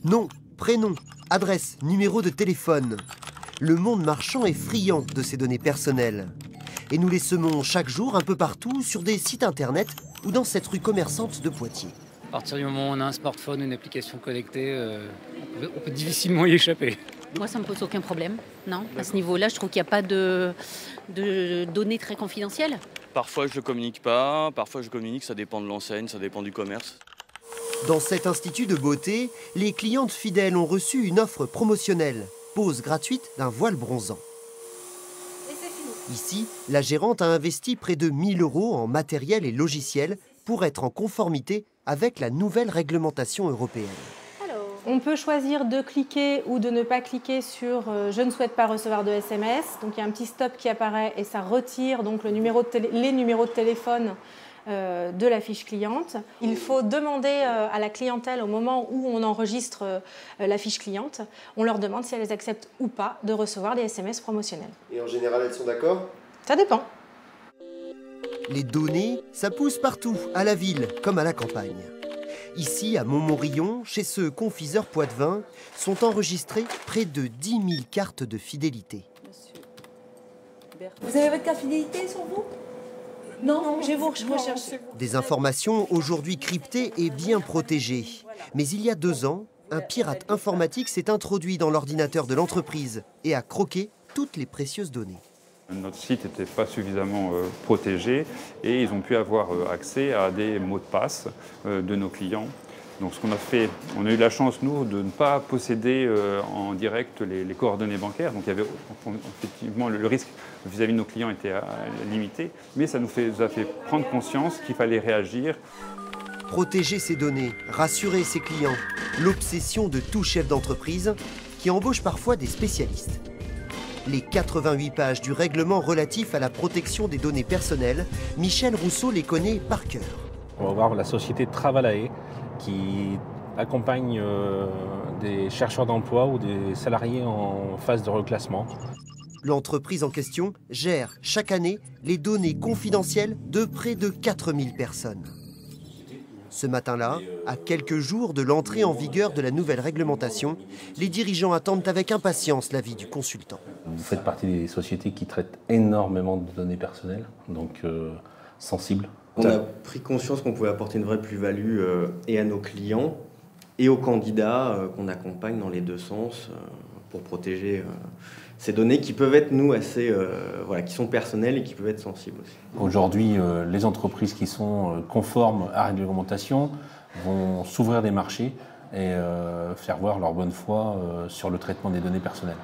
Nom, prénom, adresse, numéro de téléphone. Le monde marchand est friand de ces données personnelles. Et nous les semons chaque jour un peu partout sur des sites internet ou dans cette rue commerçante de Poitiers. À partir du moment où on a un smartphone, une application connectée, on peut difficilement y échapper. Moi, ça ne me pose aucun problème. Non, à ce niveau-là, je trouve qu'il n'y a pas de données très confidentielles. Parfois, je ne le communique pas. Parfois, je communique. Ça dépend de l'enseigne, ça dépend du commerce. Dans cet institut de beauté, les clientes fidèles ont reçu une offre promotionnelle. Pose gratuite d'un voile bronzant. Ici, la gérante a investi près de 1 000 € en matériel et logiciel pour être en conformité avec la nouvelle réglementation européenne. On peut choisir de cliquer ou de ne pas cliquer sur « Je ne souhaite pas recevoir de SMS ». Donc il y a un petit stop qui apparaît et ça retire donc les numéros de téléphone de la fiche cliente. Il faut demander à la clientèle au moment où on enregistre la fiche cliente, on leur demande si elles acceptent ou pas de recevoir des SMS promotionnels. Et en général, elles sont d'accord ? Ça dépend. Les données, ça pousse partout, à la ville comme à la campagne. Ici, à Montmorillon, chez ce confiseur poitevin, sont enregistrées près de 10 000 cartes de fidélité. Vous avez votre carte fidélité sur vous ? Non, je vais vous rechercher. Des informations aujourd'hui cryptées et bien protégées. Mais il y a 2 ans, un pirate informatique s'est introduit dans l'ordinateur de l'entreprise et a croqué toutes les précieuses données. Notre site n'était pas suffisamment protégé et ils ont pu avoir accès à des mots de passe de nos clients. Donc ce qu'on a fait, on a eu la chance, nous, de ne pas posséder en direct les coordonnées bancaires. Donc il y avait effectivement le risque vis-à-vis de nos clients était limité, mais ça nous a fait prendre conscience qu'il fallait réagir. Protéger ses données, rassurer ses clients, l'obsession de tout chef d'entreprise qui embauche parfois des spécialistes. Les 88 pages du règlement relatif à la protection des données personnelles, Michel Rousseau les connaît par cœur. On va voir la société Travalae qui accompagne des chercheurs d'emploi ou des salariés en phase de reclassement. L'entreprise en question gère chaque année les données confidentielles de près de 4000 personnes. Ce matin-là, à quelques jours de l'entrée en vigueur de la nouvelle réglementation, les dirigeants attendent avec impatience l'avis du consultant. Vous faites partie des sociétés qui traitent énormément de données personnelles, donc sensibles. On a pris conscience qu'on pouvait apporter une vraie plus-value et à nos clients et aux candidats qu'on accompagne dans les 2 sens pour protéger ces données qui peuvent être, nous, assez, qui sont personnelles et qui peuvent être sensibles aussi. Aujourd'hui, les entreprises qui sont conformes à la réglementation vont s'ouvrir des marchés et faire voir leur bonne foi sur le traitement des données personnelles.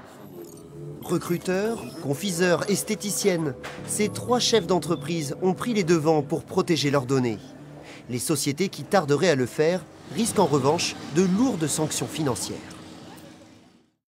Recruteurs, confiseurs, esthéticiennes, ces 3 chefs d'entreprise ont pris les devants pour protéger leurs données. Les sociétés qui tarderaient à le faire risquent en revanche de lourdes sanctions financières.